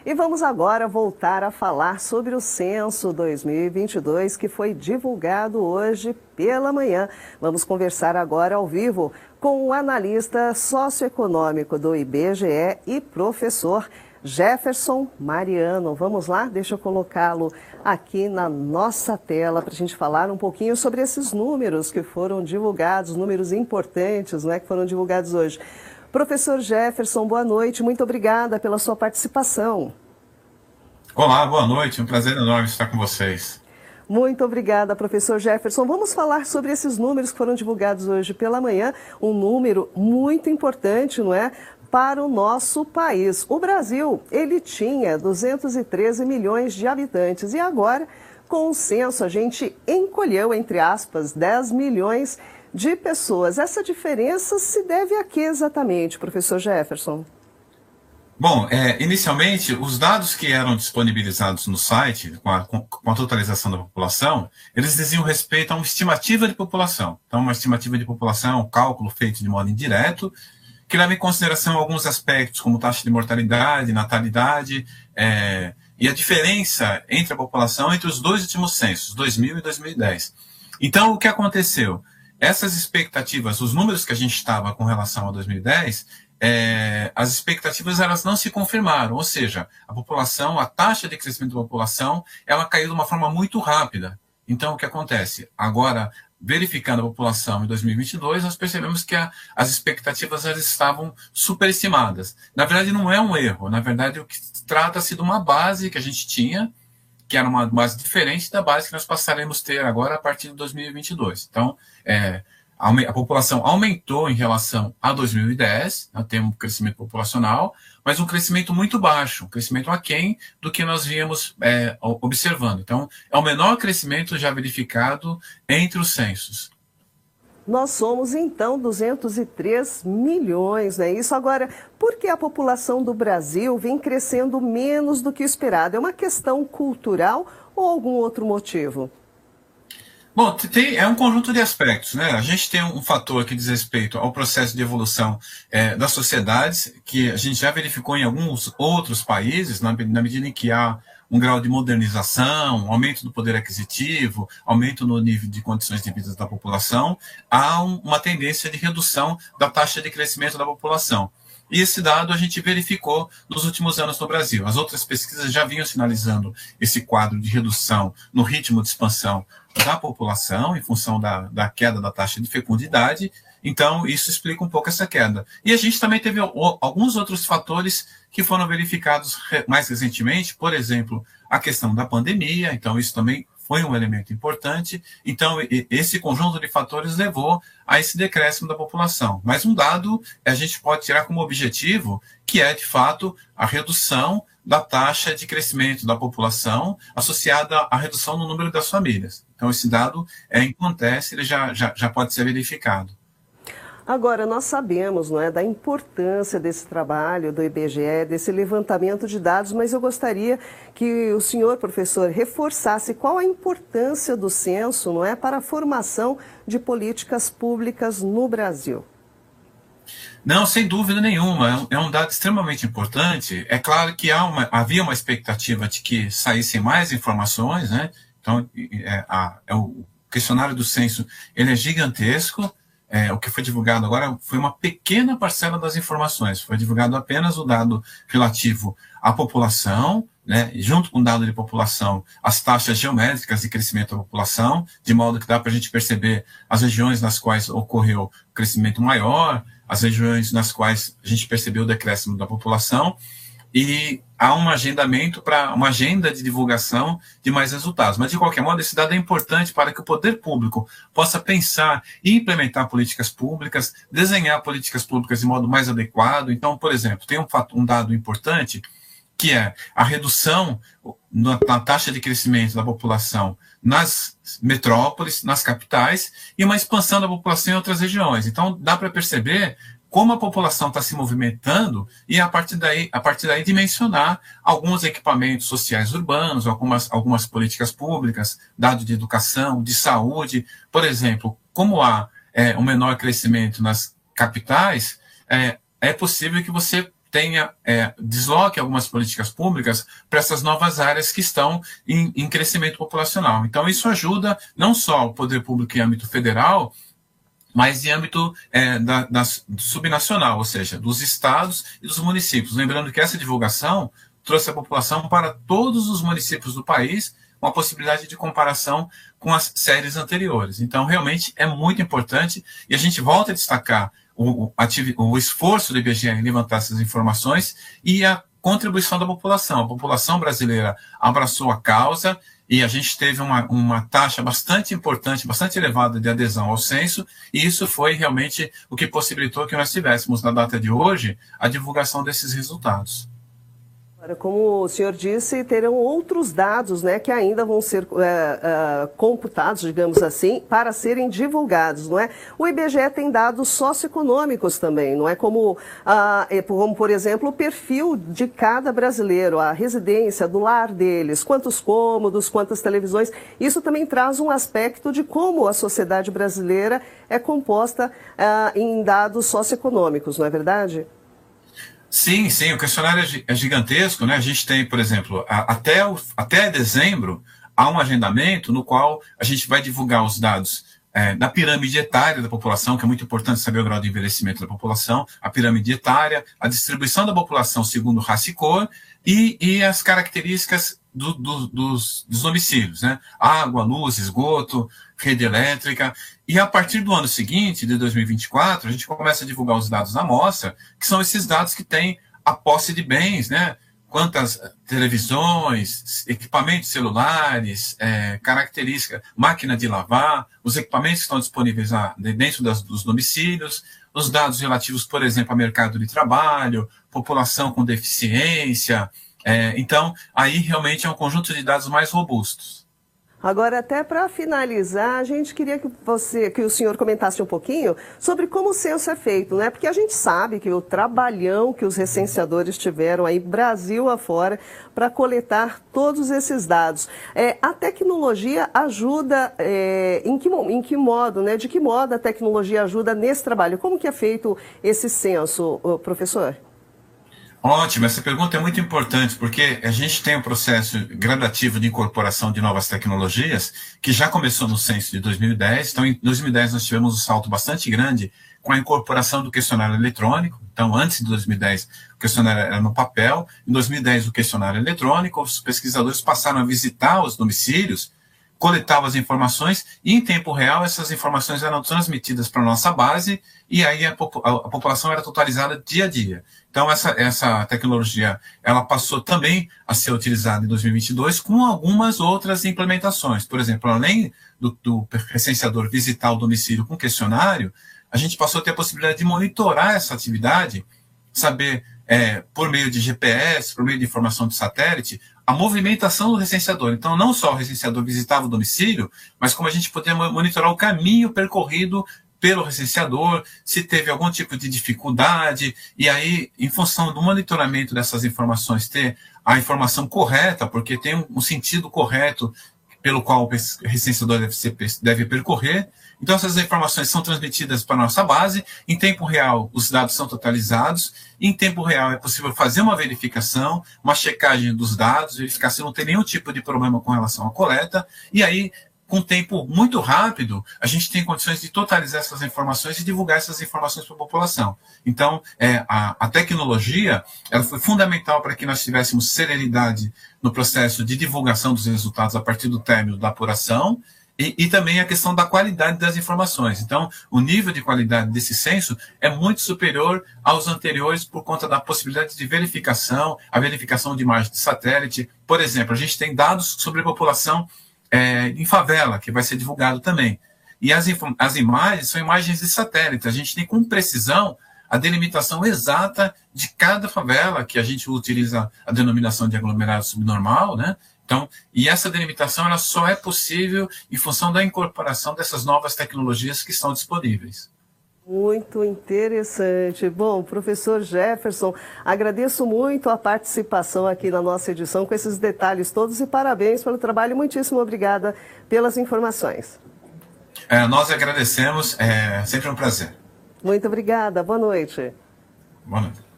E vamos agora voltar a falar sobre o Censo 2022 que foi divulgado hoje pela manhã. Vamos conversar agora ao vivo com o analista socioeconômico do IBGE e professor Jefferson Mariano. Vamos lá? Deixa eu colocá-lo aqui na nossa tela para a gente falar um pouquinho sobre esses números que foram divulgados, números importantes, que foram divulgados hoje. Professor Jefferson, boa noite. Muito obrigada pela sua participação. Olá, boa noite. Um prazer enorme estar com vocês. Muito obrigada, professor Jefferson. Vamos falar sobre esses números que foram divulgados hoje pela manhã. Um número muito importante, não é? Para o nosso país. O Brasil, ele tinha 213 milhões de habitantes e agora, com o censo, a gente encolheu, entre aspas, 10 milhões de pessoas. Essa diferença se deve a quê exatamente, professor Jefferson? Bom, inicialmente, os dados que eram disponibilizados no site, com a totalização da população, eles diziam respeito a uma estimativa de população. Então, uma estimativa de população, um cálculo feito de modo indireto, que leva em consideração alguns aspectos, como taxa de mortalidade, natalidade, e a diferença entre a população entre os dois últimos censos, 2000 e 2010. Então, o que aconteceu? Essas expectativas, os números que a gente estava com relação a 2010, as expectativas elas não se confirmaram, ou seja, a população, a taxa de crescimento da população, ela caiu de uma forma muito rápida. Então, o que acontece? Agora, verificando a população em 2022, nós percebemos que as expectativas elas estavam superestimadas. Na verdade, não é um erro, na verdade, o que trata-se de uma base que a gente tinha, que era uma base diferente da base que nós passaremos a ter agora a partir de 2022. Então, a população aumentou em relação a 2010, tem um crescimento populacional, mas um crescimento muito baixo, um crescimento aquém do que nós víamos observando. Então, é o menor crescimento já verificado entre os censos. Nós somos, então, 203 milhões, não é isso? Agora, por que a população do Brasil vem crescendo menos do que o esperado? É uma questão cultural ou algum outro motivo? Bom, é um conjunto de aspectos, né? A gente tem um fator que diz respeito ao processo de evolução das sociedades, que a gente já verificou em alguns outros países, na medida em que há um grau de modernização, aumento do poder aquisitivo, aumento no nível de condições de vida da população, há uma tendência de redução da taxa de crescimento da população. E esse dado a gente verificou nos últimos anos no Brasil. As outras pesquisas já vinham sinalizando esse quadro de redução no ritmo de expansão da população, em função da queda da taxa de fecundidade. Então, isso explica um pouco essa queda. E a gente também teve alguns outros fatores que foram verificados mais recentemente, por exemplo, a questão da pandemia. Então, isso também foi um elemento importante. Então, esse conjunto de fatores levou a esse decréscimo da população. Mas um dado a gente pode tirar como objetivo, que é, de fato, a redução da taxa de crescimento da população associada à redução no número das famílias. Então, esse dado, acontece, ele já pode ser verificado. Agora, nós sabemos, não é, da importância desse trabalho do IBGE, desse levantamento de dados, mas eu gostaria que o senhor, professor, reforçasse qual a importância do censo, não é, para a formação de políticas públicas no Brasil. Não, sem dúvida nenhuma, é um dado extremamente importante. É claro que havia uma expectativa de que saíssem mais informações, né? Então, o questionário do censo ele é gigantesco. O que foi divulgado agora foi uma pequena parcela das informações. Foi divulgado apenas o dado relativo à população, né, junto com o dado de população, as taxas geométricas de crescimento da população, de modo que dá para a gente perceber as regiões nas quais ocorreu crescimento maior, as regiões nas quais a gente percebeu o decréscimo da população, e há um agendamento para uma agenda de divulgação de mais resultados. Mas, de qualquer modo, esse dado é importante para que o poder público possa pensar e implementar políticas públicas, desenhar políticas públicas de modo mais adequado. Então, por exemplo, tem um dado importante, que é a redução na taxa de crescimento da população nas metrópoles, nas capitais, e uma expansão da população em outras regiões. Então, dá para perceber como a população está se movimentando e, a partir daí dimensionar alguns equipamentos sociais urbanos, algumas políticas públicas, dados de educação, de saúde. Por exemplo, como há um menor crescimento nas capitais, é possível que você desloque algumas políticas públicas para essas novas áreas que estão em crescimento populacional. Então, isso ajuda não só o poder público em âmbito federal, mas em âmbito subnacional, ou seja, dos estados e dos municípios. Lembrando que essa divulgação trouxe a população para todos os municípios do país, com a possibilidade de comparação com as séries anteriores. Então, realmente, é muito importante, e a gente volta a destacar o esforço do IBGE em levantar essas informações e a contribuição da população. A população brasileira abraçou a causa e a gente teve uma taxa bastante importante, bastante elevada de adesão ao censo, e isso foi realmente o que possibilitou que nós tivéssemos, na data de hoje, a divulgação desses resultados. Como o senhor disse, terão outros dados, né, que ainda vão ser computados, digamos assim, para serem divulgados, não é? O IBGE tem dados socioeconômicos também, não é? Como, por exemplo, o perfil de cada brasileiro, a residência do lar deles, quantos cômodos, quantas televisões. Isso também traz um aspecto de como a sociedade brasileira é composta em dados socioeconômicos, não é verdade? Sim, sim, o questionário é gigantesco, né? A gente tem, por exemplo, até dezembro, há um agendamento no qual a gente vai divulgar os dados da pirâmide etária da população, que é muito importante saber o grau de envelhecimento da população, a pirâmide etária, a distribuição da população segundo raça e cor e as características dos domicílios, né? Água, luz, esgoto, rede elétrica. E a partir do ano seguinte, de 2024, a gente começa a divulgar os dados da amostra, que são esses dados que têm a posse de bens, né? Quantas televisões, equipamentos celulares, características, máquina de lavar, os equipamentos que estão disponíveis dentro dos domicílios, os dados relativos, por exemplo, a mercado de trabalho, população com deficiência. Então, aí realmente é um conjunto de dados mais robustos. Agora, até para finalizar, a gente queria que o senhor comentasse um pouquinho sobre como o censo é feito, né? Porque a gente sabe que o trabalhão que os recenseadores tiveram aí Brasil afora para coletar todos esses dados. A tecnologia ajuda em que modo, né? De que modo a tecnologia ajuda nesse trabalho? Como que é feito esse censo, professor? Ótimo, essa pergunta é muito importante, porque a gente tem um processo gradativo de incorporação de novas tecnologias, que já começou no censo de 2010. Então, em 2010, nós tivemos um salto bastante grande com a incorporação do questionário eletrônico. Então, antes de 2010, o questionário era no papel. Em 2010, o questionário eletrônico. Os pesquisadores passaram a visitar os domicílios, coletavam as informações e, em tempo real, essas informações eram transmitidas para a nossa base e aí a população era totalizada dia a dia. Então, essa tecnologia ela passou também a ser utilizada em 2022 com algumas outras implementações. Por exemplo, além do recenseador visitar o domicílio com questionário, a gente passou a ter a possibilidade de monitorar essa atividade, saber, por meio de GPS, por meio de informação de satélite, a movimentação do recenseador. Então, não só o recenseador visitava o domicílio, mas como a gente podia monitorar o caminho percorrido pelo recenseador, se teve algum tipo de dificuldade, e aí, em função do monitoramento dessas informações, ter a informação correta, porque tem um sentido correto pelo qual o recenseador deve percorrer. Então, essas informações são transmitidas para a nossa base. Em tempo real, os dados são totalizados. Em tempo real, é possível fazer uma verificação, uma checagem dos dados, verificar se não tem nenhum tipo de problema com relação à coleta. E aí, com tempo muito rápido, a gente tem condições de totalizar essas informações e divulgar essas informações para a população. Então, a tecnologia ela foi fundamental para que nós tivéssemos celeridade no processo de divulgação dos resultados a partir do término da apuração e também a questão da qualidade das informações. Então, o nível de qualidade desse censo é muito superior aos anteriores por conta da possibilidade de verificação, a verificação de imagem de satélite. Por exemplo, a gente tem dados sobre a população em favela, que vai ser divulgado também. E as imagens são imagens de satélite. A gente tem com precisão a delimitação exata de cada favela, que a gente utiliza a denominação de aglomerado subnormal, né? Então, e essa delimitação ela só é possível em função da incorporação dessas novas tecnologias que estão disponíveis. Muito interessante. Bom, professor Jefferson, agradeço muito a participação aqui na nossa edição com esses detalhes todos e parabéns pelo trabalho. Muitíssimo obrigada pelas informações. Nós agradecemos, é sempre um prazer. Muito obrigada. Boa noite. Boa noite.